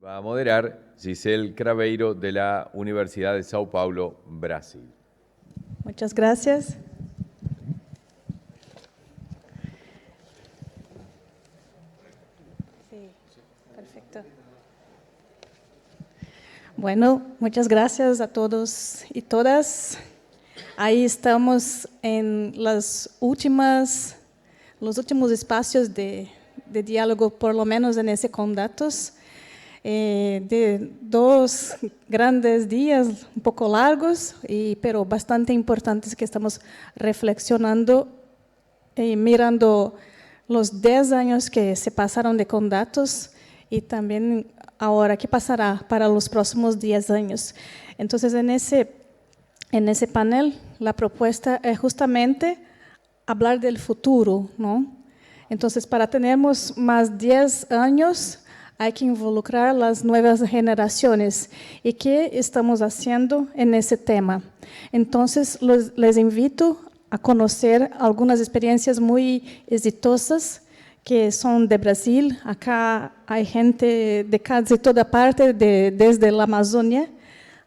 Va a moderar Giselle Craveiro, de la Universidad de Sao Paulo, Brasil. Muchas gracias. Sí, perfecto. Bueno, muchas gracias a todos y todas. Ahí estamos en los últimos espacios de diálogo, por lo menos en ese Condatos, de 2 grandes días, un poco largos, pero bastante importantes, que estamos reflexionando y mirando los 10 años que se pasaron de Condatos y también ahora qué pasará para los próximos 10 años. Entonces, en ese panel, la propuesta es justamente hablar del futuro, ¿no? Entonces, para tener más 10 años, hay que involucrar las nuevas generaciones. ¿Y qué estamos haciendo en ese tema? Entonces, les invito a conocer algunas experiencias muy exitosas que son de Brasil. Acá hay gente de casi toda parte, desde la Amazonia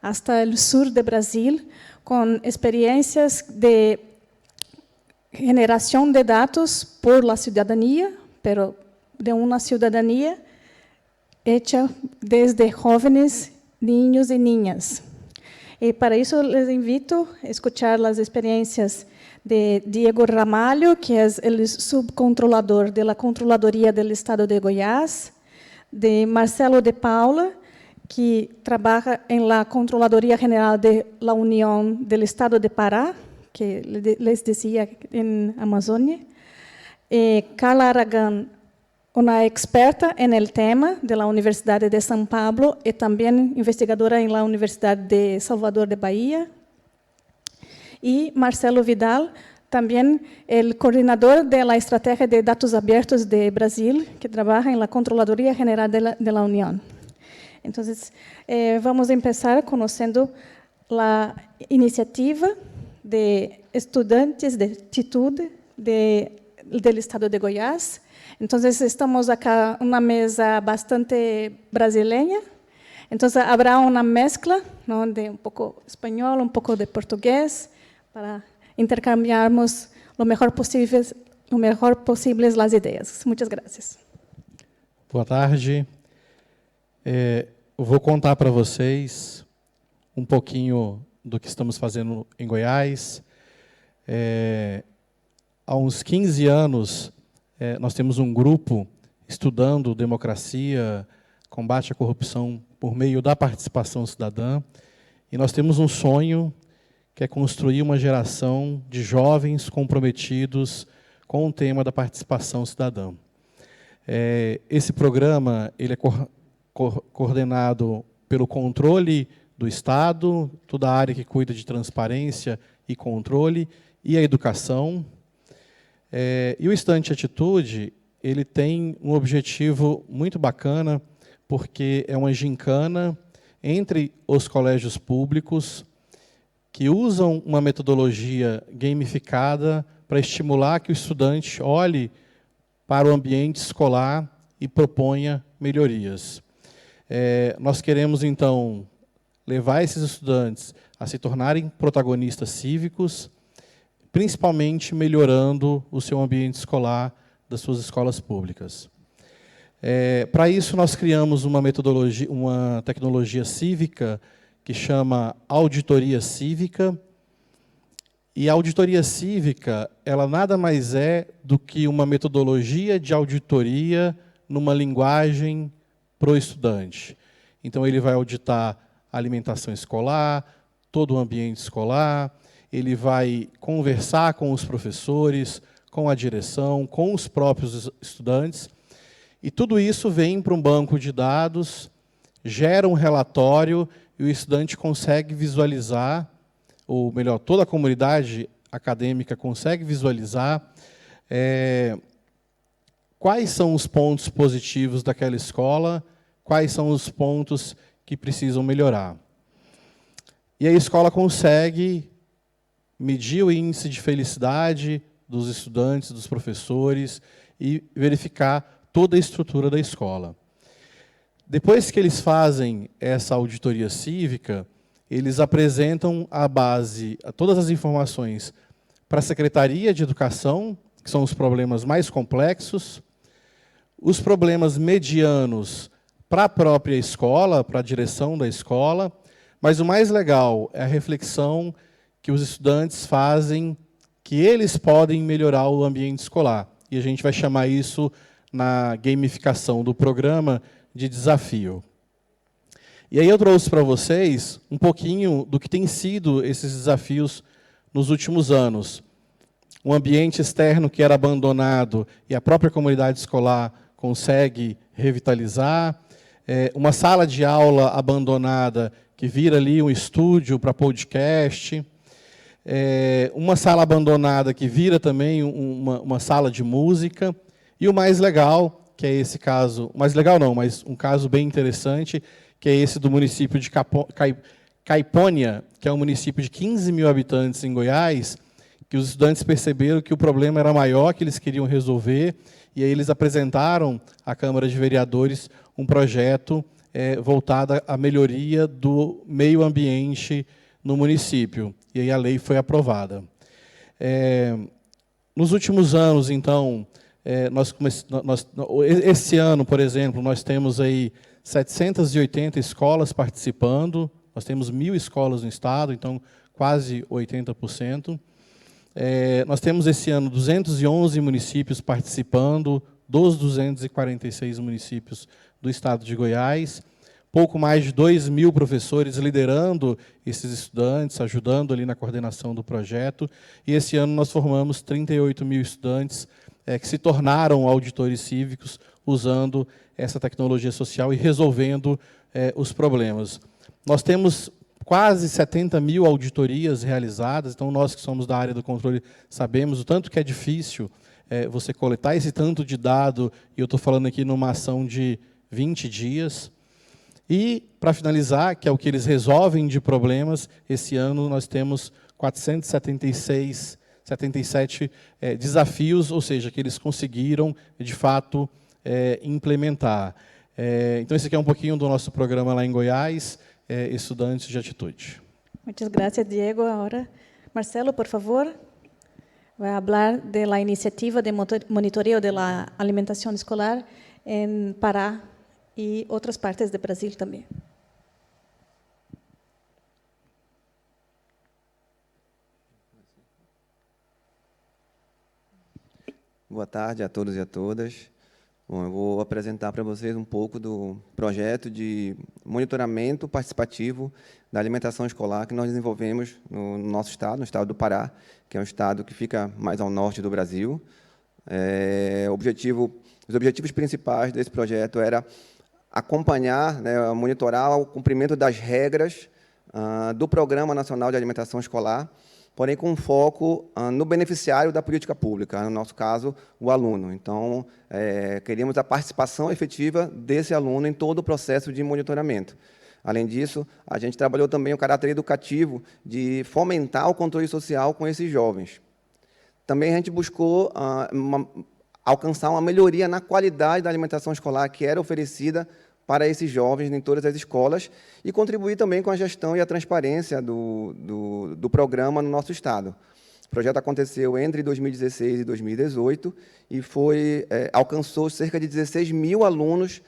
hasta el sur de Brasil, con experiencias de generación de datos por la ciudadanía, pero de una ciudadanía hecha desde jóvenes, niños y niñas. Y para eso les invito a escuchar las experiencias de Diego Ramalho, que es el subcontrolador de la Controladoría del Estado de Goiás, de Marcelo de Paula, que trabaja en la Controladoría General de la Unión del Estado de Pará, que les decía en Amazonia, Carla Aragão, una experta en el tema de la Universidad de São Paulo y también investigadora en la Universidad de Salvador de Bahía, y Marcelo Vidal, también el coordinador de la Estrategia de Datos Abiertos de Brasil, que trabaja en la Controladoría General de la Unión. Entonces, vamos a empezar conociendo la iniciativa de estudantes de atitude del Estado de Goiás. Entonces, estamos acá una mesa bastante brasileña. Entonces, habrá una mezcla, ¿no?, de un poco español, un poco de portugués, para intercambiarmos lo mejor posibles las ideas. Muchas gracias. Boa tarde. Eu vou contar para vocês um pouquinho do que estamos fazendo em Goiás. Há uns 15 anos, nós temos um grupo estudando democracia, combate à corrupção por meio da participação cidadã, e nós temos um sonho, que é construir uma geração de jovens comprometidos com o tema da participação cidadã. Esse programa ele é coordenado pelo controle do Estado, toda a área que cuida de transparência e controle, e a educação. E o Estudante Atitude ele tem um objetivo muito bacana, porque é uma gincana entre os colégios públicos que usam uma metodologia gamificada para estimular que o estudante olhe para o ambiente escolar e proponha melhorias. Nós queremos, então, levar esses estudantes a se tornarem protagonistas cívicos, principalmente melhorando o seu ambiente escolar das suas escolas públicas. Para isso, nós criamos uma tecnologia cívica que chama Auditoria Cívica. E a auditoria cívica, ela nada mais é do que uma metodologia de auditoria numa linguagem para o estudante. Então, ele vai auditar a alimentação escolar, todo o ambiente escolar, ele vai conversar com os professores, com a direção, com os próprios estudantes, e tudo isso vem para um banco de dados, gera um relatório, e o estudante consegue visualizar, ou melhor, toda a comunidade acadêmica consegue visualizar quais são os pontos positivos daquela escola, quais são os pontos que precisam melhorar. E a escola consegue medir o índice de felicidade dos estudantes, dos professores, e verificar toda a estrutura da escola. Depois que eles fazem essa auditoria cívica, eles apresentam todas as informações para a Secretaria de Educação, que são os problemas mais complexos, os problemas medianos para a própria escola, para a direção da escola, mas o mais legal é a reflexão que os estudantes fazem, que eles podem melhorar o ambiente escolar. E a gente vai chamar isso, na gamificação do programa, de desafio. E aí eu trouxe para vocês um pouquinho do que tem sido esses desafios nos últimos anos. Um ambiente externo que era abandonado e a própria comunidade escolar consegue revitalizar. Uma sala de aula abandonada que vira ali um estúdio para podcast. Uma sala abandonada que vira também uma sala de música. E o mais legal, que é esse caso, mais legal não, mas um caso bem interessante, que é esse do município de Caipônia, que é um município de 15 mil habitantes em Goiás, que os estudantes perceberam que o problema era maior, que eles queriam resolver, e aí eles apresentaram à Câmara de Vereadores um projeto voltado à melhoria do meio ambiente no município. E aí a lei foi aprovada. Nos últimos anos, então, esse ano, por exemplo, nós temos aí 780 escolas participando, nós temos 1.000 escolas no estado, então quase 80%. Nós temos esse ano 211 municípios participando, dos 246 municípios do estado de Goiás, pouco mais de 2.000 professores liderando esses estudantes, ajudando ali na coordenação do projeto, e esse ano nós formamos 38.000 estudantes que se tornaram auditores cívicos usando essa tecnologia social e resolvendo os problemas. Nós temos quase 70.000 auditorias realizadas, então nós que somos da área do controle sabemos o tanto que é difícil você coletar esse tanto de dado, e eu estou falando aqui numa ação de 20 dias. E, para finalizar, que é o que eles resolvem de problemas, esse ano nós temos 477 desafios, ou seja, que eles conseguiram, de fato, implementar. Então, esse aqui é um pouquinho do nosso programa lá em Goiás, Estudantes de Atitude. Muchas gracias, Diego. Ahora, Marcelo, por favor, vai falar da iniciativa de monitoreo da alimentação escolar em Pará e outras partes do Brasil também. Boa tarde a todos e a todas. Bom, eu vou apresentar para vocês um pouco do projeto de monitoramento participativo da alimentação escolar que nós desenvolvemos no nosso estado, no estado do Pará, que é um estado que fica mais ao norte do Brasil. Os objetivos principais desse projeto era acompanhar, monitorar o cumprimento das regras do Programa Nacional de Alimentação Escolar, porém com foco no beneficiário da política pública, no nosso caso, o aluno. Então, queríamos a participação efetiva desse aluno em todo o processo de monitoramento. Além disso, a gente trabalhou também o caráter educativo de fomentar o controle social com esses jovens. Também a gente buscou alcançar uma melhoria na qualidade da alimentação escolar que era oferecida para esses jovens em todas as escolas e contribuir também com a gestão e a transparência do programa no nosso estado. O projeto aconteceu entre 2016 e 2018 e alcançou cerca de 16.000 alunos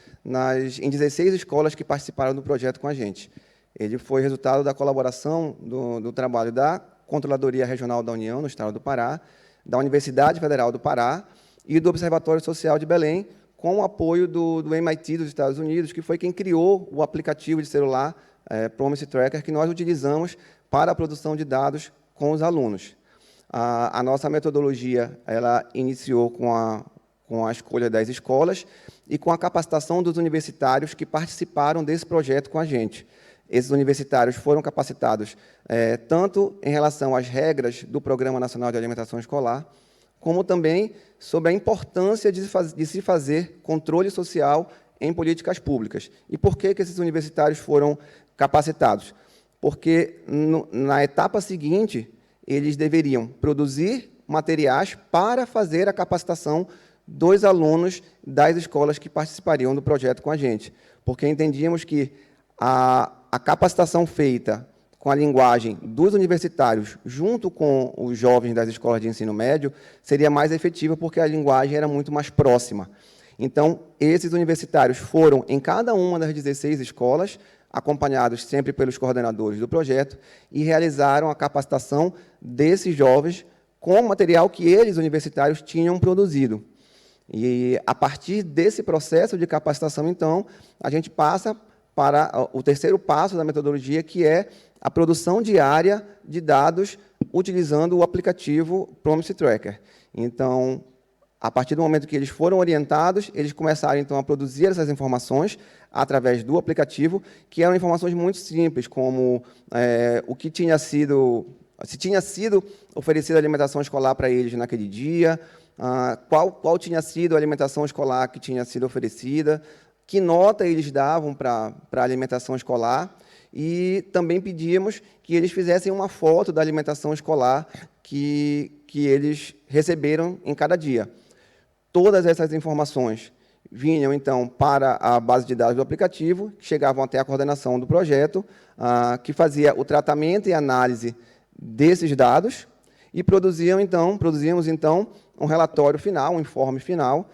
em 16 escolas que participaram do projeto com a gente. Ele foi resultado da colaboração do trabalho da Controladoria Regional da União, no estado do Pará, da Universidade Federal do Pará e do Observatório Social de Belém, com o apoio do MIT dos Estados Unidos, que foi quem criou o aplicativo de celular Promise Tracker, que nós utilizamos para a produção de dados com os alunos. A nossa metodologia ela iniciou com a escolha das escolas e com a capacitação dos universitários que participaram desse projeto com a gente. Esses universitários foram capacitados tanto em relação às regras do Programa Nacional de Alimentação Escolar, como também sobre a importância de se fazer controle social em políticas públicas. E por que esses universitários foram capacitados? Porque, na etapa seguinte, eles deveriam produzir materiais para fazer a capacitação 2 alunos das escolas que participariam do projeto com a gente, porque entendíamos que a capacitação feita com a linguagem dos universitários, junto com os jovens das escolas de ensino médio, seria mais efetiva, porque a linguagem era muito mais próxima. Então, esses universitários foram em cada uma das 16 escolas, acompanhados sempre pelos coordenadores do projeto, e realizaram a capacitação desses jovens com o material que eles, universitários, tinham produzido. E, a partir desse processo de capacitação, então, a gente passa para o terceiro passo da metodologia, que é a produção diária de dados utilizando o aplicativo Promise Tracker. Então, a partir do momento que eles foram orientados, eles começaram, então, a produzir essas informações através do aplicativo, que eram informações muito simples, como o que tinha sido, se tinha sido oferecida alimentação escolar para eles naquele dia, qual tinha sido a alimentação escolar que tinha sido oferecida, que nota eles davam para a alimentação escolar, e também pedimos que eles fizessem uma foto da alimentação escolar que eles receberam em cada dia. Todas essas informações vinham, então, para a base de dados do aplicativo, chegavam até a coordenação do projeto, que fazia o tratamento e análise desses dados, e produzíamos, então, um relatório final, um informe final.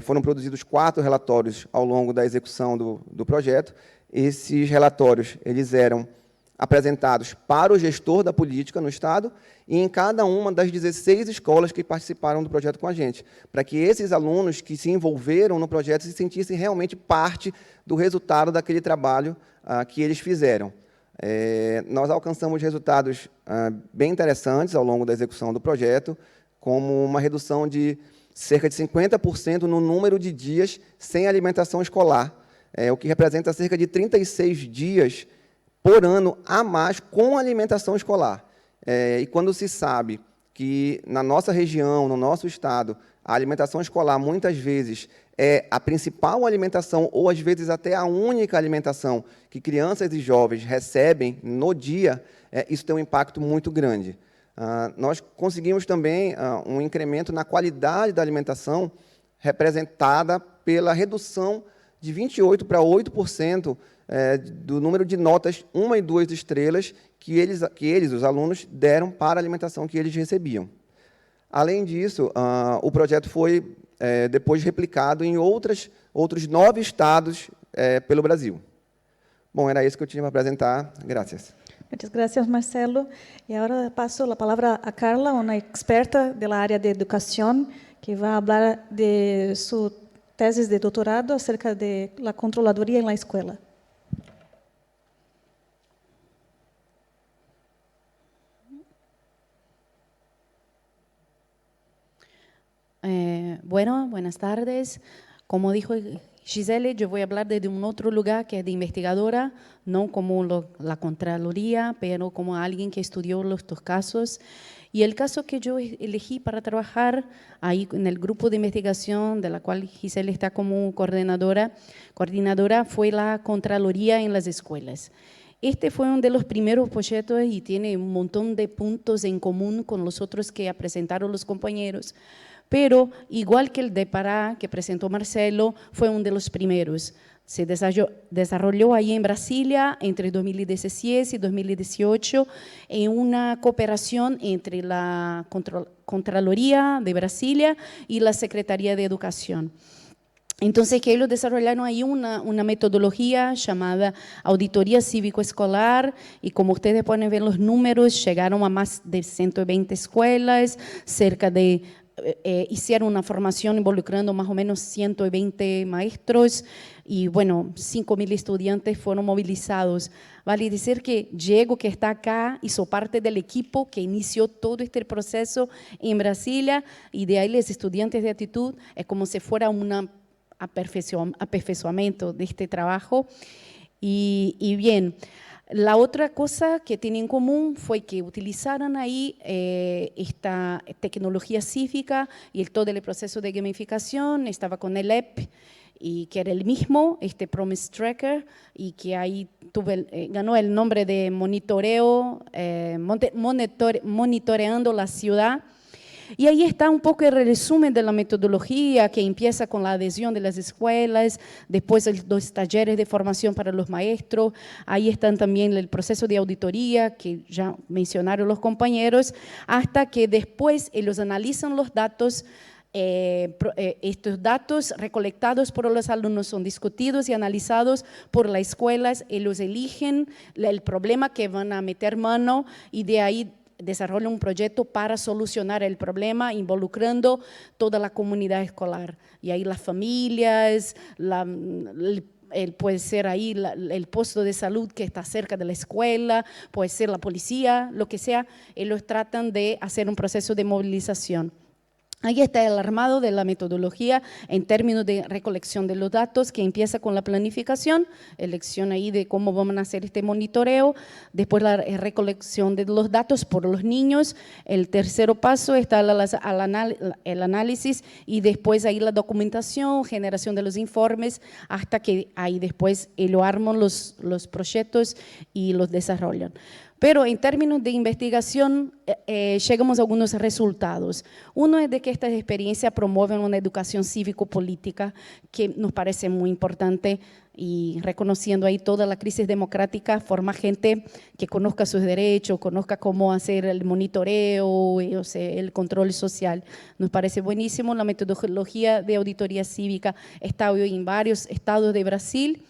Foram produzidos 4 relatórios ao longo da execução do projeto. Esses relatórios eles eram apresentados para o gestor da política no Estado e em cada uma das 16 escolas que participaram do projeto com a gente, para que esses alunos que se envolveram no projeto se sentissem realmente parte do resultado daquele trabalho que eles fizeram. Nós alcançamos resultados bem interessantes ao longo da execução do projeto, como uma redução de cerca de 50% no número de dias sem alimentação escolar, o que representa cerca de 36 dias por ano a mais com alimentação escolar. E quando se sabe que, na nossa região, no nosso estado, a alimentação escolar, muitas vezes, é a principal alimentação, ou, às vezes, até a única alimentação que crianças e jovens recebem no dia, isso tem um impacto muito grande. Nós conseguimos também um incremento na qualidade da alimentação, representada pela redução de 28% para 8% do número de notas 1 e 2 estrelas que eles, os alunos, deram para a alimentação que eles recebiam. Além disso, o projeto foi depois replicado em outros 9 estados pelo Brasil. Bom, era isso que eu tinha para apresentar. Graças. Muchas gracias, Marcelo. Y ahora paso la palabra a Carla, una experta de la área de educación, que va a hablar de su tesis de doutorado acerca de la controladoría en la escuela. Bueno, buenas tardes. Como dijo Gisele, yo voy a hablar desde un otro lugar que es de investigadora, no como la Contraloría, pero como alguien que estudió estos casos. Y el caso que yo elegí para trabajar ahí en el grupo de investigación, de la cual Gisele está como coordinadora, fue la Contraloría en las escuelas. Este fue uno de los primeros proyectos y tiene un montón de puntos en común con los otros que presentaron los compañeros. Pero, igual que el de Pará, que presentó Marcelo, fue uno de los primeros. Se desarrolló ahí en Brasilia entre 2016 y 2018 en una cooperación entre la Contraloría de Brasilia y la Secretaría de Educación. Entonces, que ellos desarrollaron ahí una metodología llamada auditoría cívico-escolar y como ustedes pueden ver los números, llegaron a más de 120 escuelas, cerca de hicieron una formación involucrando más o menos 120 maestros y, bueno, 5.000 estudiantes fueron movilizados. Vale decir que Diego, que está acá, hizo parte del equipo que inició todo este proceso en Brasilia y de ahí los estudiantes de actitud, es como si fuera un aperfeiçoamento de este trabajo. Y bien, la otra cosa que tienen en común fue que utilizaron ahí esta tecnología cívica y todo el proceso de gamificación estaba con el app, y que era el mismo, este Promise Tracker, y que ahí ganó el nombre de monitoreando la ciudad. Y ahí está un poco el resumen de la metodología, que empieza con la adhesión de las escuelas, después los talleres de formación para los maestros, ahí están también el proceso de auditoría, que ya mencionaron los compañeros, hasta que después ellos analizan los datos. Estos datos recolectados por los alumnos son discutidos y analizados por las escuelas, ellos eligen el problema que van a meter mano y de ahí desarrollan un proyecto para solucionar el problema, involucrando toda la comunidad escolar. Y ahí las familias, puede ser ahí el puesto de salud que está cerca de la escuela, puede ser la policía, lo que sea, ellos tratan de hacer un proceso de movilización. Ahí está el armado de la metodología en términos de recolección de los datos, que empieza con la planificación, elección ahí de cómo vamos a hacer este monitoreo, después la recolección de los datos por los niños, el tercer paso está el análisis y después ahí la documentación, generación de los informes, hasta que ahí después lo arman los proyectos y los desarrollan. Pero en términos de investigación, llegamos a algunos resultados. Uno es de que estas experiencias promueven una educación cívico-política que nos parece muy importante y reconociendo ahí toda la crisis democrática, forma gente que conozca sus derechos, conozca cómo hacer el monitoreo, o sea, el control social. Nos parece buenísimo. La metodología de auditoría cívica está hoy en varios estados de Brasil.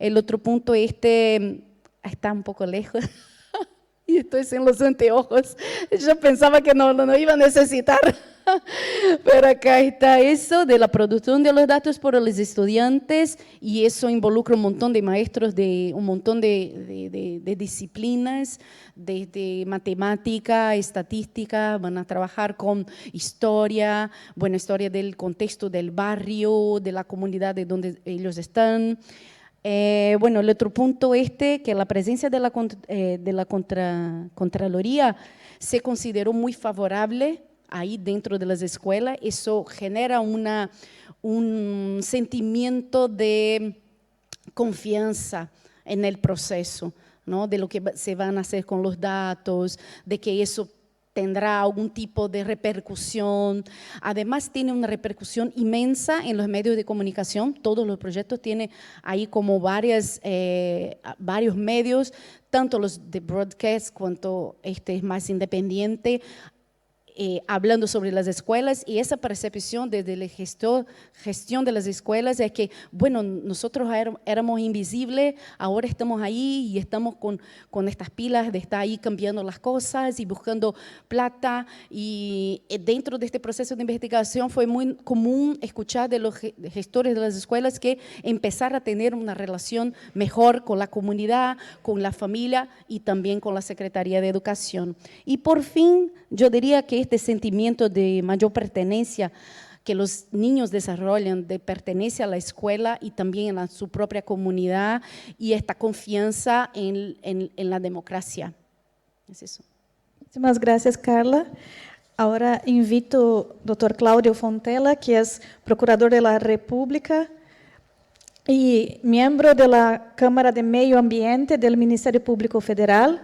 El otro punto, está un poco lejos. Y estoy sin los anteojos. Yo pensaba que no iba a necesitar. Pero acá está eso de la producción de los datos por los estudiantes y eso involucra un montón de maestros de un montón de disciplinas, desde matemática, estadística, van a trabajar con historia, historia del contexto del barrio, de la comunidad de donde ellos están. El otro punto que la presencia de la Contraloría se consideró muy favorable ahí dentro de las escuelas. Eso genera un sentimiento de confianza en el proceso, ¿no? De lo que se van a hacer con los datos, de que eso tendrá algún tipo de repercusión. Además, tiene una repercusión inmensa en los medios de comunicación. Todos los proyectos tienen ahí como varios medios, tanto los de broadcast cuanto es más independiente, hablando sobre las escuelas y esa percepción desde la gestión de las escuelas es que, nosotros éramos invisibles, ahora estamos ahí y estamos con estas pilas de estar ahí cambiando las cosas y buscando plata y dentro de este proceso de investigación fue muy común escuchar de los gestores de las escuelas que empezar a tener una relación mejor con la comunidad, con la familia y también con la Secretaría de Educación. Y por fin, yo diría que este sentimiento de mayor pertenencia que los niños desarrollan, de pertenencia a la escuela y también a su propia comunidad y esta confianza en la democracia. Es eso. Muchas gracias, Carla. Ahora invito al doctor Cláudio Fontela, que es procurador de la República y miembro de la Cámara de Medio Ambiente del Ministerio Público Federal.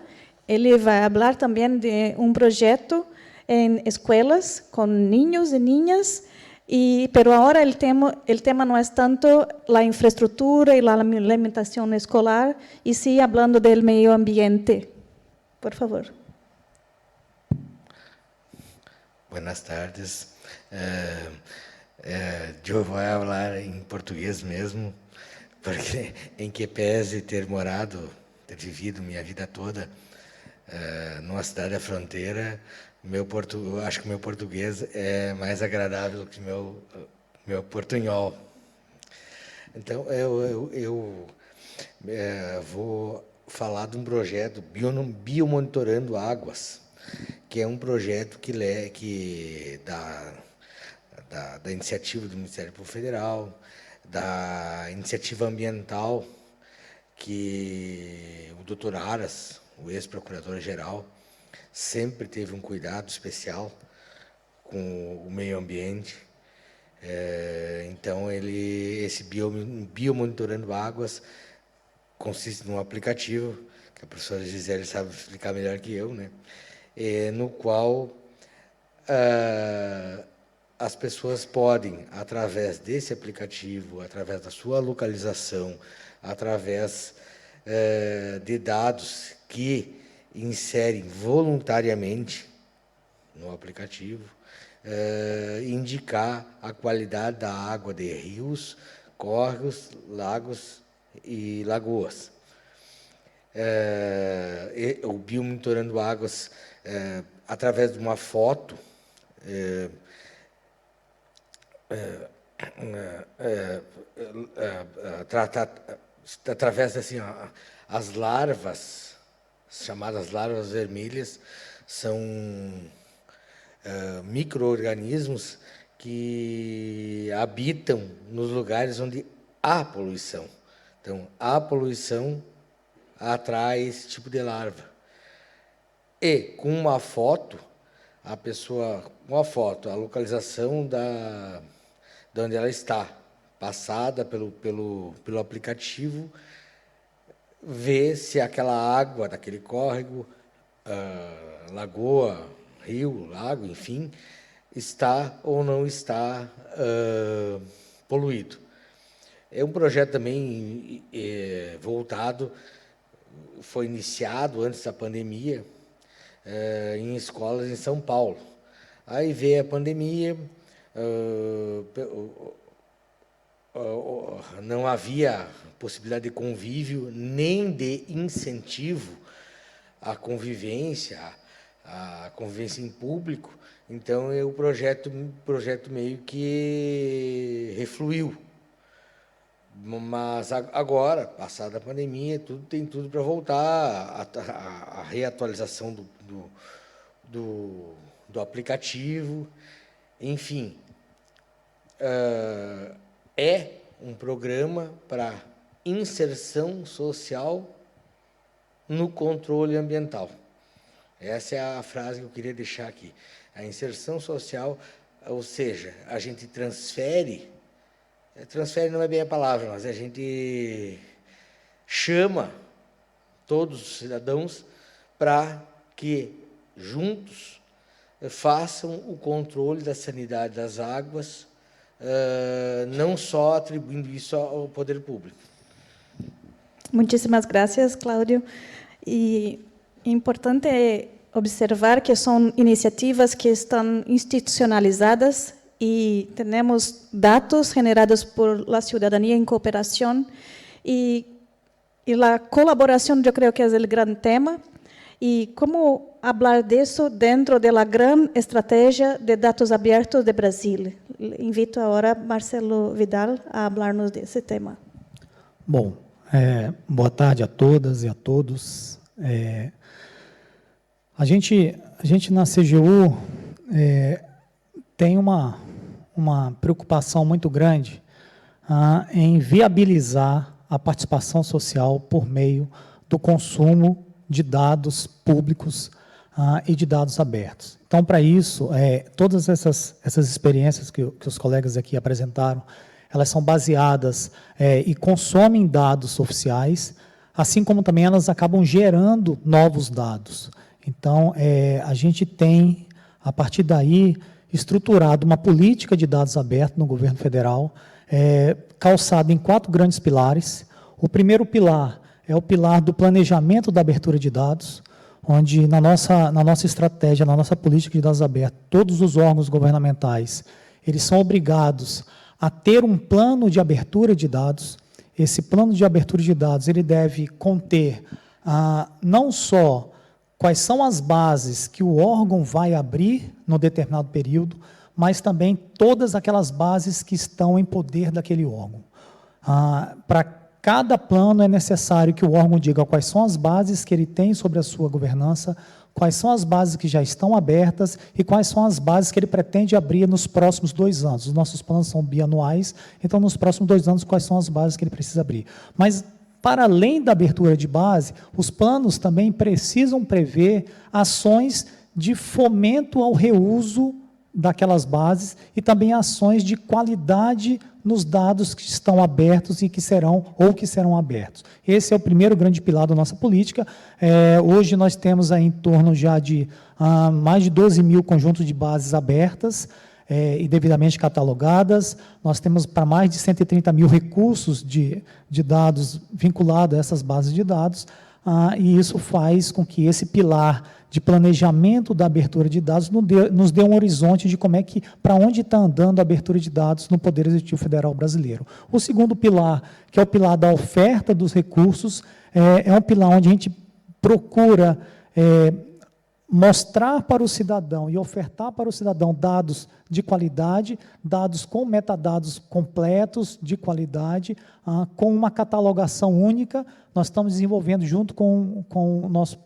Ele vai falar também de um projeto em escolas com niños e niñas, pero agora o tema não é tanto a infraestrutura e a alimentação escolar, e sim falando do meio ambiente. Por favor. Buenas tardes. Eu vou falar em português mesmo, porque em que pese ter vivido minha vida toda numa cidade da fronteira, acho que meu português é mais agradável que meu portunhol. Então, eu vou falar de um projeto Biomonitorando Águas, que é um projeto da iniciativa do Ministério Público Federal, da iniciativa ambiental, que o Dr. Aras, o ex-procurador-geral, sempre teve um cuidado especial com o meio ambiente. Então, esse Biomonitorando Águas consiste num aplicativo, que a professora Gisele sabe explicar melhor que eu, né? No qual as pessoas podem, através desse aplicativo, através da sua localização, através de dados que inserem voluntariamente no aplicativo, indicar a qualidade da água de rios, córregos, lagos e lagoas. O Biomonitorando Águas, através de uma foto, através assim, as larvas, chamadas larvas vermelhas, são micro-organismos que habitam nos lugares onde há poluição. Então, a poluição atrai esse tipo de larva. E, com uma foto, a pessoa, a localização de onde ela está, passada pelo aplicativo, vê se aquela água daquele córrego, lagoa, rio, lago, enfim, está ou não está poluído. É um projeto também voltado, foi iniciado antes da pandemia, em escolas em São Paulo. Aí veio a pandemia, não havia possibilidade de convívio, nem de incentivo à convivência em público. Então, o projeto meio que refluiu. Mas agora, passada a pandemia, tem tudo para voltar, a reatualização do aplicativo, enfim. É um programa para inserção social no controle ambiental. Essa é a frase que eu queria deixar aqui. A inserção social, ou seja, a gente transfere não é bem a palavra, mas a gente chama todos os cidadãos para que juntos façam o controle da sanidade das águas, não só atribuindo isso ao poder público. Muitíssimas graças, Cláudio. E é importante observar que são iniciativas que estão institucionalizadas y tenemos datos generados por la ciudadanía en cooperación y la colaboración yo creo que es el gran tema y cómo hablar de eso dentro de la gran estrategia de datos abiertos de Brasil. Invito agora Marcelo Vidal a hablarnos desse tema. Bom, boa tarde a todas e a todos. A gente na CGU tem uma preocupação muito grande em viabilizar a participação social por meio do consumo de dados públicos e de dados abertos. Então, para isso, todas essas experiências que os colegas aqui apresentaram, elas são baseadas e consomem dados oficiais, assim como também elas acabam gerando novos dados. Então, a gente tem, a partir daí, estruturado uma política de dados abertos no governo federal, calçada em 4 grandes pilares. O primeiro pilar é o pilar do planejamento da abertura de dados, onde na nossa estratégia, na nossa política de dados abertos, todos os órgãos governamentais, eles são obrigados a ter um plano de abertura de dados. Esse plano de abertura de dados ele deve conter não só quais são as bases que o órgão vai abrir no determinado período, mas também todas aquelas bases que estão em poder daquele órgão. Para cada plano é necessário que o órgão diga quais são as bases que ele tem sobre a sua governança, quais são as bases que já estão abertas e quais são as bases que ele pretende abrir nos próximos 2 anos. Os nossos planos são bianuais, então, nos próximos 2 anos, quais são as bases que ele precisa abrir. Mas, para além da abertura de base, os planos também precisam prever ações de fomento ao reuso daquelas bases e também ações de qualidade nos dados que estão abertos e que serão abertos. Esse é o primeiro grande pilar da nossa política. Hoje nós temos aí em torno já de mais de 12 mil conjuntos de bases abertas e devidamente catalogadas. Nós temos para mais de 130 mil recursos de dados vinculados a essas bases de dados, e isso faz com que esse pilar de planejamento da abertura de dados nos dê um horizonte de como é que, para onde está andando a abertura de dados no Poder Executivo Federal brasileiro. O segundo pilar, que é o pilar da oferta dos recursos, é um pilar onde a gente procura mostrar para o cidadão e ofertar para o cidadão dados de qualidade, dados com metadados completos de qualidade, com uma catalogação única. Nós estamos desenvolvendo, junto com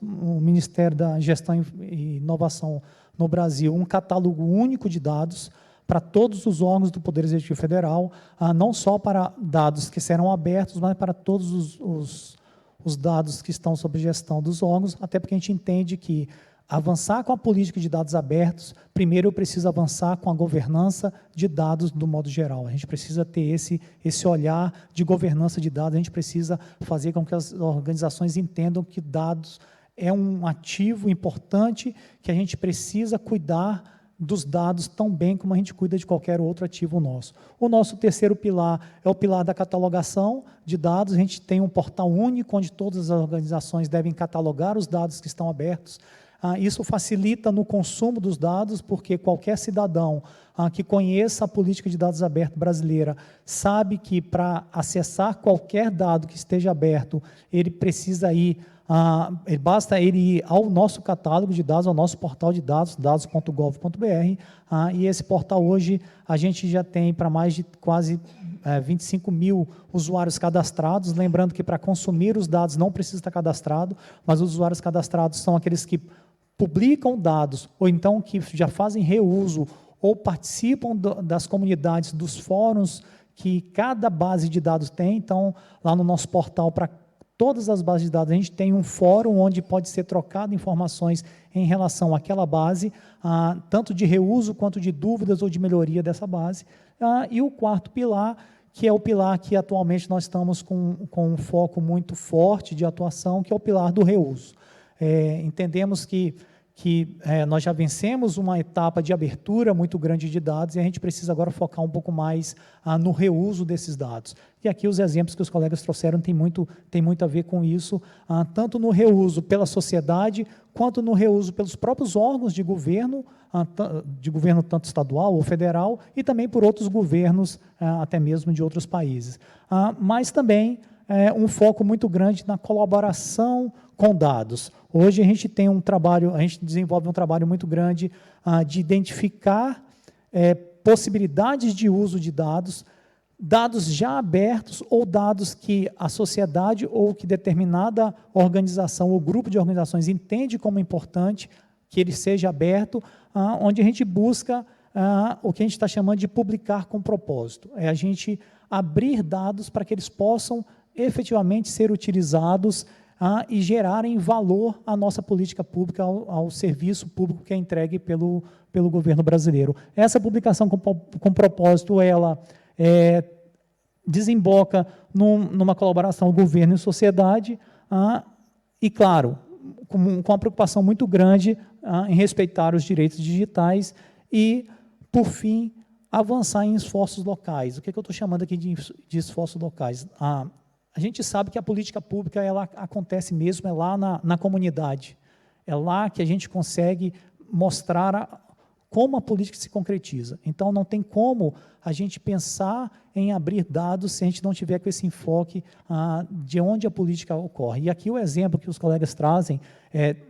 o Ministério da Gestão e Inovação no Brasil, um catálogo único de dados para todos os órgãos do Poder Executivo Federal, não só para dados que serão abertos, mas para todos os dados que estão sob gestão dos órgãos, até porque a gente entende que avançar com a política de dados abertos, primeiro eu preciso avançar com a governança de dados do modo geral. A gente precisa ter esse olhar de governança de dados, a gente precisa fazer com que as organizações entendam que dados é um ativo importante, que a gente precisa cuidar dos dados tão bem como a gente cuida de qualquer outro ativo nosso. O nosso terceiro pilar é o pilar da catalogação de dados. A gente tem um portal único onde todas as organizações devem catalogar os dados que estão abertos. Isso facilita no consumo dos dados, porque qualquer cidadão que conheça a política de dados aberta brasileira sabe que, para acessar qualquer dado que esteja aberto, ele precisa basta ele ir ao nosso catálogo de dados, ao nosso portal de dados, dados.gov.br, e esse portal hoje a gente já tem para mais de quase 25 mil usuários cadastrados. Lembrando que, para consumir os dados não precisa estar cadastrado, mas os usuários cadastrados são aqueles que publicam dados, ou então que já fazem reuso, ou participam das comunidades, dos fóruns que cada base de dados tem. Então, lá no nosso portal, para todas as bases de dados, a gente tem um fórum onde pode ser trocado informações em relação àquela base, tanto de reuso quanto de dúvidas ou de melhoria dessa base. E o quarto pilar, que é o pilar que atualmente nós estamos com um foco muito forte de atuação, que é o pilar do reuso. Entendemos que nós já vencemos uma etapa de abertura muito grande de dados e a gente precisa agora focar um pouco mais no reuso desses dados. E aqui os exemplos que os colegas trouxeram têm muito a ver com isso, tanto no reuso pela sociedade, quanto no reuso pelos próprios órgãos de governo tanto estadual ou federal, e também por outros governos, até mesmo de outros países. Mas também um foco muito grande na colaboração com dados. Hoje a gente desenvolve um trabalho muito grande de identificar possibilidades de uso de dados já abertos ou dados que a sociedade ou que determinada organização ou grupo de organizações entende como importante que ele seja aberto, onde a gente busca o que a gente está chamando de publicar com propósito. É a gente abrir dados para que eles possam efetivamente ser utilizados e gerarem valor à nossa política pública, ao serviço público que é entregue pelo governo brasileiro. Essa publicação com propósito, ela desemboca numa colaboração governo e sociedade, e, claro, com uma preocupação muito grande em respeitar os direitos digitais e, por fim, avançar em esforços locais. O que eu estou chamando aqui de esforços locais? A gente sabe que a política pública ela acontece mesmo lá na comunidade. É lá que a gente consegue mostrar como a política se concretiza. Então, não tem como a gente pensar em abrir dados se a gente não tiver com esse enfoque de onde a política ocorre. E aqui o exemplo que os colegas trazem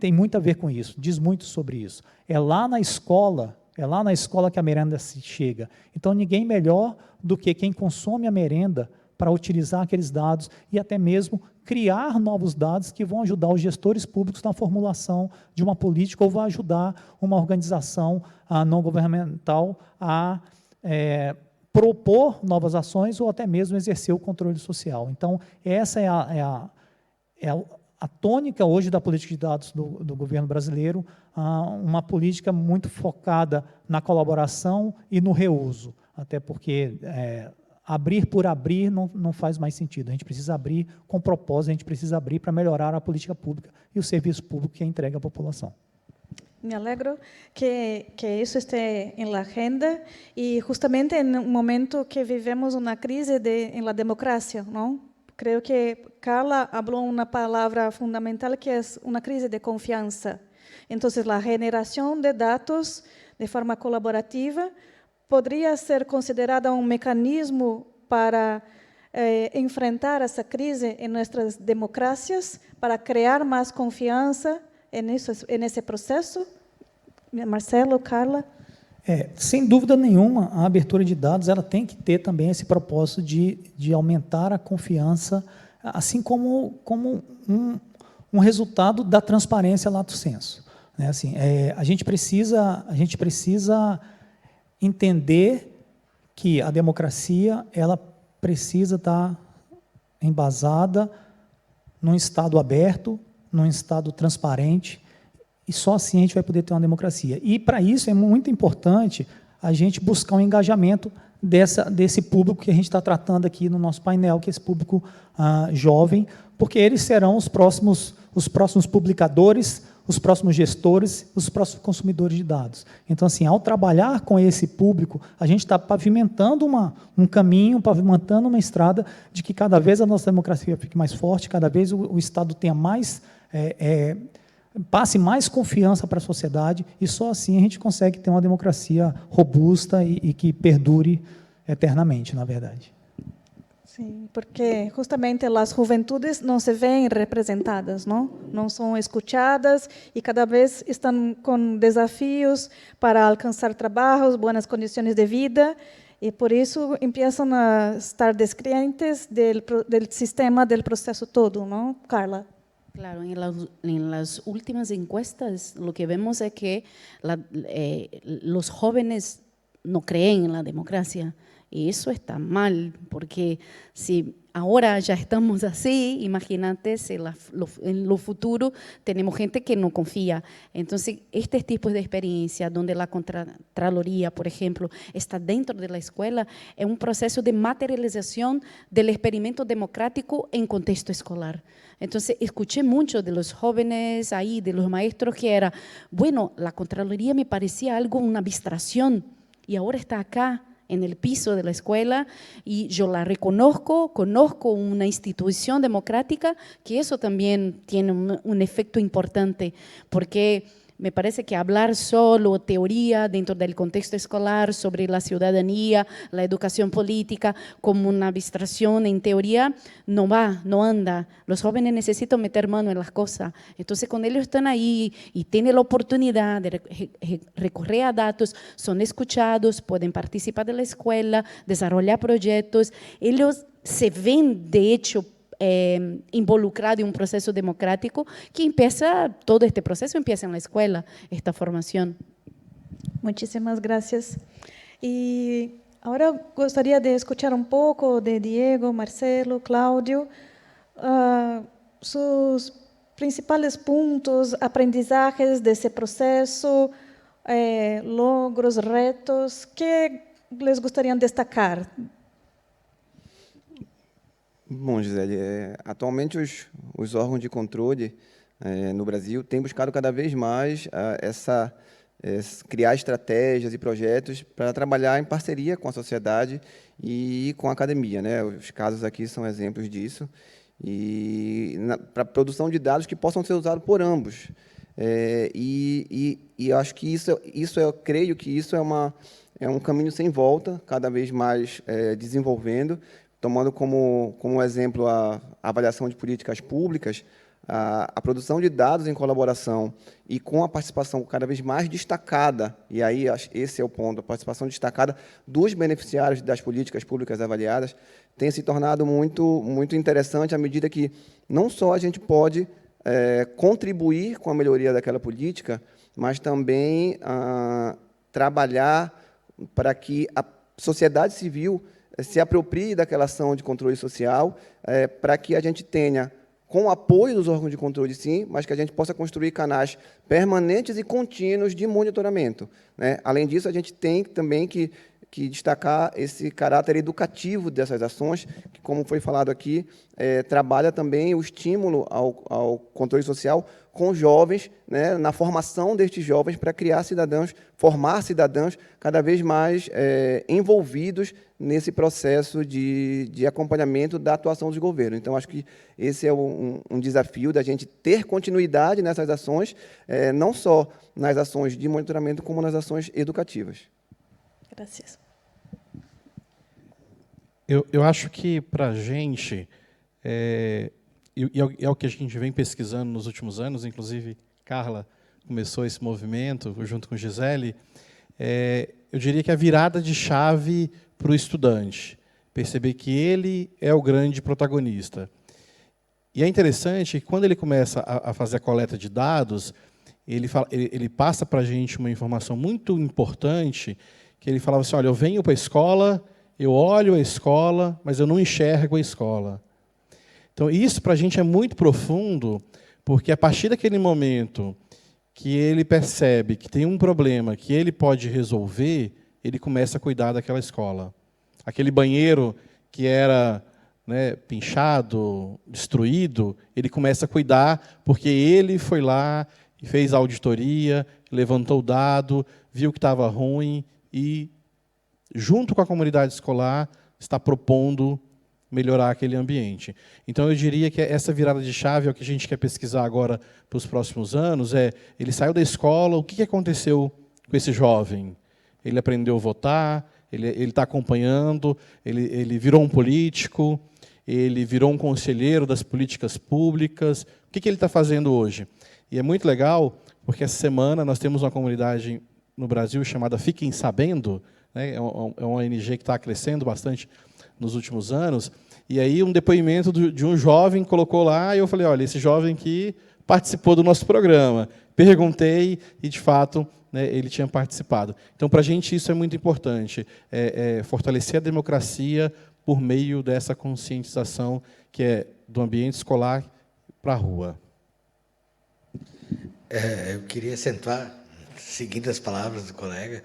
tem muito a ver com isso, diz muito sobre isso. É lá na escola que a merenda se chega. Então, ninguém melhor do que quem consome a merenda para utilizar aqueles dados e até mesmo criar novos dados que vão ajudar os gestores públicos na formulação de uma política ou vai ajudar uma organização não governamental a propor novas ações ou até mesmo exercer o controle social. Então, essa é a tônica hoje da política de dados do governo brasileiro, uma política muito focada na colaboração e no reuso, até porque abrir por abrir não faz mais sentido. A gente precisa abrir com propósito, a gente precisa abrir para melhorar a política pública e o serviço público que é entregue à população. Me alegro que isso esteja em la agenda e justamente em um momento que vivemos uma crise em la democracia, não? Creo que Carla falou uma palavra fundamental que é uma crise de confiança. Então, a generação de dados de forma colaborativa poderia ser considerada um mecanismo para enfrentar essa crise em nossas democracias, para criar mais confiança nesse processo? Marcelo, Carla? Sem dúvida nenhuma, a abertura de dados ela tem que ter também esse propósito de aumentar a confiança, assim como um resultado da transparência lato sensu. Né? Assim, a gente precisa entender que a democracia ela precisa estar embasada num Estado aberto, num Estado transparente, e só assim a gente vai poder ter uma democracia. E, para isso, é muito importante a gente buscar um engajamento desse público que a gente está tratando aqui no nosso painel, que é esse público jovem, porque eles serão os próximos publicadores, os próximos gestores, os próximos consumidores de dados. Então, assim, ao trabalhar com esse público, a gente está pavimentando um caminho, pavimentando uma estrada de que cada vez a nossa democracia fique mais forte, cada vez o Estado tenha mais... passe mais confiança para a sociedade, e só assim a gente consegue ter uma democracia robusta e que perdure eternamente, na verdade. Sim, porque justamente as juventudes não se veem representadas, não são escutadas e cada vez estão com desafios para alcançar trabalhos, boas condições de vida, e por isso começam a estar descrentes do sistema, do processo todo, não, Carla? Claro, en las últimas encuestas lo que vemos es que los jóvenes no creen en la democracia y eso está mal, porque si ahora ya estamos así, imagínate si en lo futuro tenemos gente que no confía. Entonces, este tipo de experiencia donde la Contraloría, por ejemplo, está dentro de la escuela, es un proceso de materialización del experimento democrático en contexto escolar. Entonces, escuché mucho de los jóvenes ahí, de los maestros, que era, bueno, la Contraloría me parecía algo, una abstracción, y ahora está acá, en el piso de la escuela, y yo la reconozco, conozco una institución democrática, que eso también tiene un efecto importante, porque me parece que hablar solo teoría dentro del contexto escolar sobre la ciudadanía, la educación política, como una abstracción en teoría, no va, no anda. Los jóvenes necesitan meter mano en las cosas. Entonces, cuando ellos están ahí y tienen la oportunidad de recorrer a datos, son escuchados, pueden participar de la escuela, desarrollar proyectos, ellos se ven, de hecho, involucrado en un proceso democrático que empieza, todo este proceso empieza en la escuela, esta formación. Muchísimas gracias. Y ahora gostaria de escuchar un poco de Diego, Marcelo, Cláudio, sus principales puntos, aprendizajes de ese proceso, logros, retos, que les gostariam destacar? Bom, Gisele, atualmente os órgãos de controle no Brasil têm buscado cada vez mais criar estratégias e projetos para trabalhar em parceria com a sociedade e com a academia, né? Os casos aqui são exemplos disso, e para a produção de dados que possam ser usados por ambos. E acho que eu creio que isso é um caminho sem volta, cada vez mais desenvolvendo, tomando como exemplo a avaliação de políticas públicas, a produção de dados em colaboração e com a participação cada vez mais destacada, e aí esse é o ponto, a participação destacada dos beneficiários das políticas públicas avaliadas, tem se tornado muito, muito interessante à medida que não só a gente pode contribuir com a melhoria daquela política, mas também trabalhar para que a sociedade civil se aproprie daquela ação de controle social, para que a gente tenha com o apoio dos órgãos de controle, sim, mas que a gente possa construir canais permanentes e contínuos de monitoramento, né? Além disso, a gente tem também que destacar esse caráter educativo dessas ações, que, como foi falado aqui, trabalha também o estímulo ao controle social com jovens, né, na formação destes jovens para criar cidadãos, formar cidadãos cada vez mais envolvidos nesse processo de acompanhamento da atuação dos governos. Então, acho que esse é um desafio da gente ter continuidade nessas ações, não só nas ações de monitoramento, como nas ações educativas. Gracias. Eu acho que, para a gente, é o que a gente vem pesquisando nos últimos anos, inclusive Carla começou esse movimento, junto com Gisele, eu diria que a virada de chave para o estudante, perceber que ele é o grande protagonista. E é interessante que, quando ele começa a fazer a coleta de dados, ele passa para a gente uma informação muito importante, que ele falava assim, olha, eu venho para a escola, eu olho a escola, mas eu não enxergo a escola. Então, isso para a gente é muito profundo, porque a partir daquele momento que ele percebe que tem um problema que ele pode resolver, ele começa a cuidar daquela escola. Aquele banheiro que era, né, pinchado, destruído, ele começa a cuidar, porque ele foi lá e fez a auditoria, levantou o dado, viu que estava ruim e, junto com a comunidade escolar, está propondo melhorar aquele ambiente. Então, eu diria que essa virada de chave é o que a gente quer pesquisar agora para os próximos anos, ele saiu da escola, o que aconteceu com esse jovem? Ele aprendeu a votar, ele está acompanhando, ele virou um político, ele virou um conselheiro das políticas públicas, o que ele está fazendo hoje? E é muito legal, porque essa semana nós temos uma comunidade no Brasil chamada Fiquem Sabendo, né? É uma ONG que está crescendo bastante nos últimos anos, e aí um depoimento de um jovem colocou lá, e eu falei, olha, esse jovem aqui participou do nosso programa. Perguntei, e, de fato, né, ele tinha participado. Então, para a gente, isso é muito importante, fortalecer a democracia por meio dessa conscientização que é do ambiente escolar para a rua. Eu queria acentuar, seguindo as palavras do colega,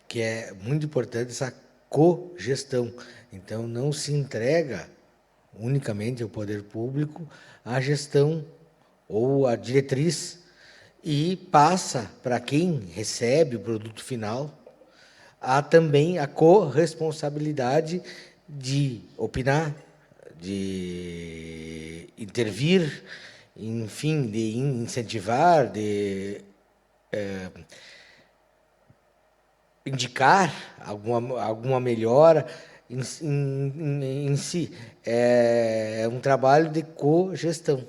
que é muito importante essa cogestão. Então, não se entrega unicamente ao poder público a gestão ou a diretriz e passa para quem recebe o produto final também a corresponsabilidade de opinar, de intervir, enfim, de incentivar, de indicar alguma melhora em si. É um trabalho de cogestão.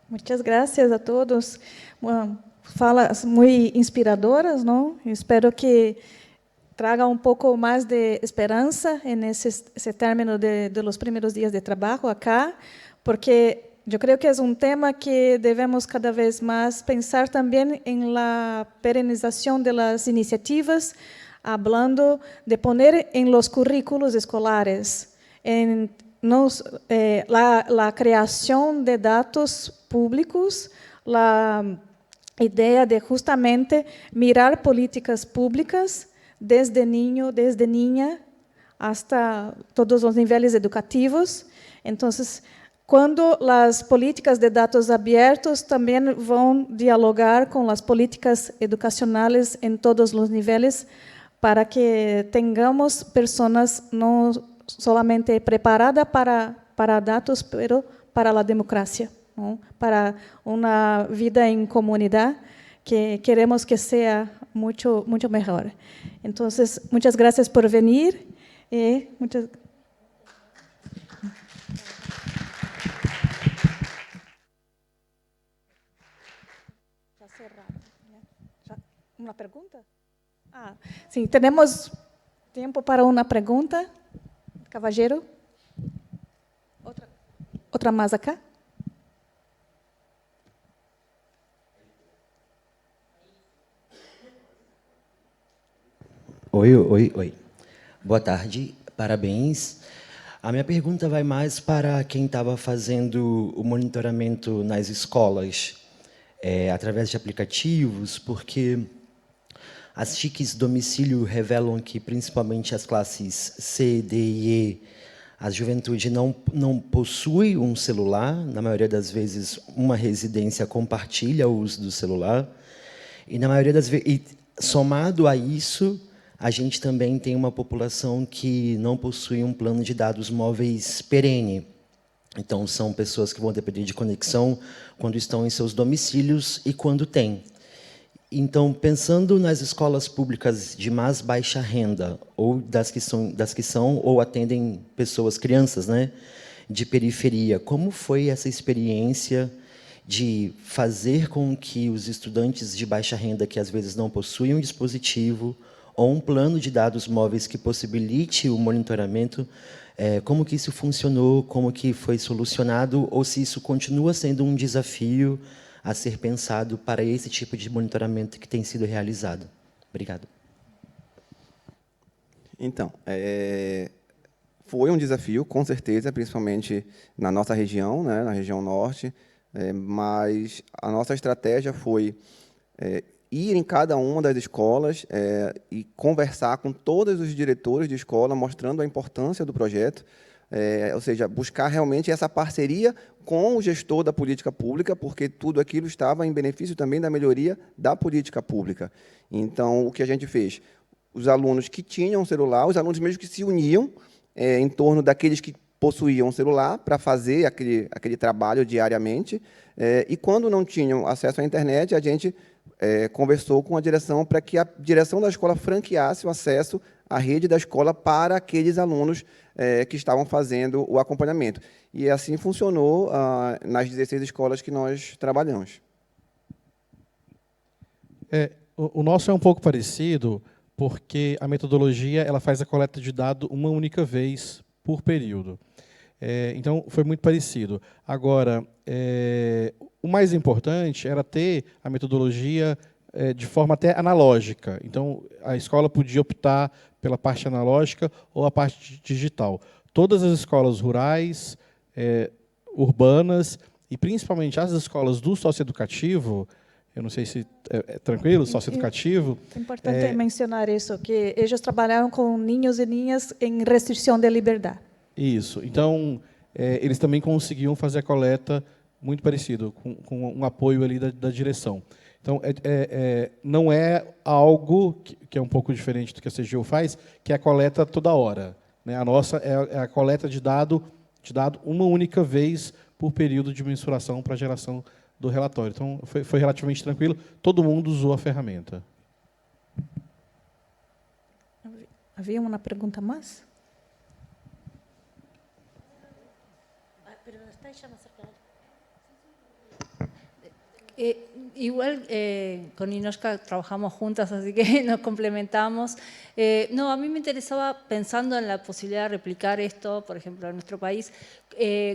Muchas gracias a todos. Falas muito inspiradoras, não? Espero que traga um pouco mais de esperança nesse término de los primeiros dias de trabalho acá, porque eu creio que é um tema que devemos cada vez mais pensar também em la perenização de las iniciativas, hablando de poner en los currículos escolares, en la creación de datos públicos, la idea de justamente mirar políticas públicas desde niño, desde niña, hasta todos os níveis educativos. Então, quando as políticas de dados abertos também vão dialogar com as políticas educacionais em todos os níveis, para que tenhamos pessoas não solamente preparadas para dados, mas para a democracia, não? Para uma vida em comunidade que queremos que seja muito melhor. Então, muitas graças por vir e muitas. Já cerrado, né? Uma pergunta? Sim, temos tempo para uma pergunta. Cavalheiro? Outra mais acá? Oi. Boa tarde, parabéns. A minha pergunta vai mais para quem estava fazendo o monitoramento nas escolas, através de aplicativos, porque as TICs domicílio revelam que, principalmente as classes C, D e E, a juventude não possui um celular, na maioria das vezes uma residência compartilha o uso do celular, e na maioria das vezes, somado a isso, a gente também tem uma população que não possui um plano de dados móveis perene. Então, são pessoas que vão depender de conexão quando estão em seus domicílios e quando têm. Então, pensando nas escolas públicas de mais baixa renda, ou das que são ou atendem pessoas, crianças, né, de periferia, como foi essa experiência de fazer com que os estudantes de baixa renda, que às vezes não possuem um dispositivo ou um plano de dados móveis que possibilite o monitoramento, como que isso funcionou, como que foi solucionado, ou se isso continua sendo um desafio a ser pensado para esse tipo de monitoramento que tem sido realizado? Obrigado. Então, foi um desafio, com certeza, principalmente na nossa região, né, na região norte, mas a nossa estratégia foi ir em cada uma das escolas e conversar com todos os diretores de escola, mostrando a importância do projeto, ou seja, buscar realmente essa parceria com o gestor da política pública, porque tudo aquilo estava em benefício também da melhoria da política pública. Então, o que a gente fez? Os alunos que tinham celular, os alunos mesmo que se uniam em torno daqueles que possuíam celular para fazer aquele trabalho diariamente, e quando não tinham acesso à internet, a gente conversou com a direção para que a direção da escola franqueasse o acesso à rede da escola para aqueles alunos que estavam fazendo o acompanhamento. E assim funcionou nas 16 escolas que nós trabalhamos. O nosso é um pouco parecido, porque a metodologia ela faz a coleta de dados uma única vez por período. Então, foi muito parecido. Agora, o mais importante era ter a metodologia de forma até analógica. Então, a escola podia optar pela parte analógica ou a parte digital. Todas as escolas rurais, urbanas, e principalmente as escolas do socioeducativo, eu não sei se é tranquilo, socioeducativo. É importante mencionar isso, que eles trabalharam com niños e niñas em restrição de liberdade. Isso. Então, eles também conseguiam fazer a coleta muito parecido, com um apoio ali da direção. Então, não é algo que é um pouco diferente do que a CGU faz, que é a coleta toda hora, né? A nossa é a coleta de dado uma única vez por período de mensuração para a geração do relatório. Então, foi relativamente tranquilo, todo mundo usou a ferramenta. Havia uma pergunta mais? Igual con Inoshka trabajamos juntas, así que nos complementamos. No, a mí me interesaba, pensando en la posibilidad de replicar esto, por ejemplo, en nuestro país,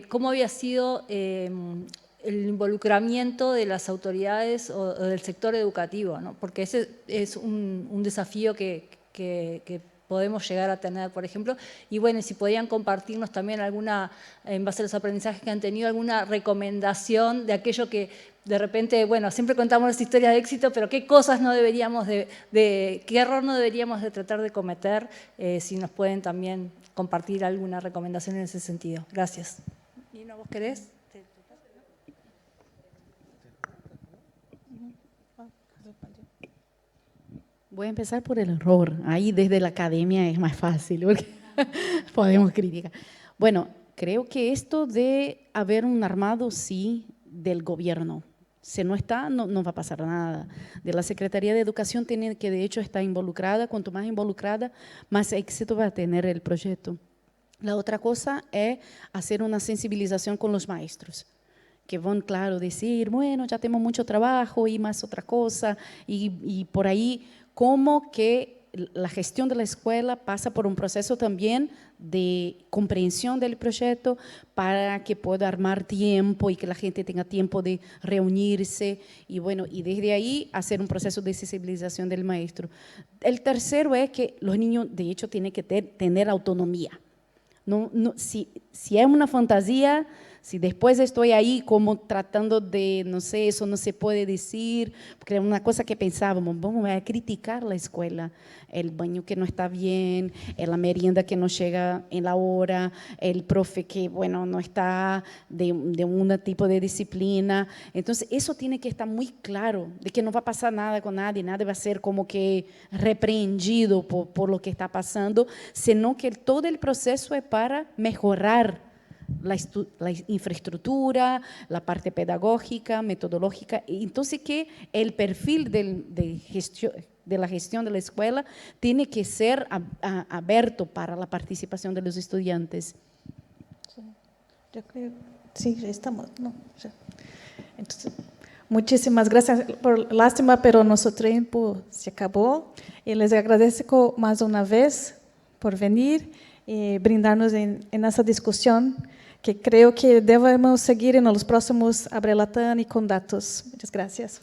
cómo había sido el involucramiento de las autoridades o del sector educativo, ¿no? Porque ese es un desafío que podemos llegar a tener, por ejemplo, y bueno, si podían compartirnos también alguna, en base a los aprendizajes que han tenido, alguna recomendación de aquello que de repente, bueno, siempre contamos las historias de éxito, pero qué cosas no deberíamos qué error no deberíamos de tratar de cometer, si nos pueden también compartir alguna recomendación en ese sentido. Gracias. Nino, ¿vos querés? Voy a empezar por el error. Ahí desde la academia es más fácil, porque podemos criticar. Bueno, creo que esto de haber un armado, sí, del gobierno. Si no está, no va a pasar nada. De la Secretaría de Educación tiene que, de hecho, estar involucrada. Cuanto más involucrada, más éxito va a tener el proyecto. La otra cosa es hacer una sensibilización con los maestros, que van, claro, decir, bueno, ya tenemos mucho trabajo y más otra cosa, y por ahí, como que la gestión de la escuela pasa por un proceso también de comprensión del proyecto para que pueda armar tiempo y que la gente tenga tiempo de reunirse y bueno, y desde ahí hacer un proceso de sensibilización del maestro. El tercero es que los niños, de hecho, tienen que tener autonomía. Si es una fantasía, si después estoy ahí como tratando de, no sé, eso no se puede decir, porque era una cosa que pensábamos, vamos a criticar la escuela, el baño que no está bien, la merienda que no llega en la hora, el profe que, bueno, no está de un tipo de disciplina. Entonces, eso tiene que estar muy claro, de que no va a pasar nada con nadie, nada va a ser como que repreendido por lo que está pasando, sino que todo el proceso es para mejorar la infraestructura, la parte pedagógica, metodológica. Entonces, que el perfil de la gestión de la escuela tiene que ser abierto para la participación de los estudiantes. Yo creo, sí, ya estamos. No, ya. Entonces, muchísimas gracias. Lástima, pero nuestro tiempo se acabó. Y les agradezco más una vez por venir y brindarnos en esa discusión que creo que debemos seguir en los próximos Abre Latam y con datos. Muchas gracias.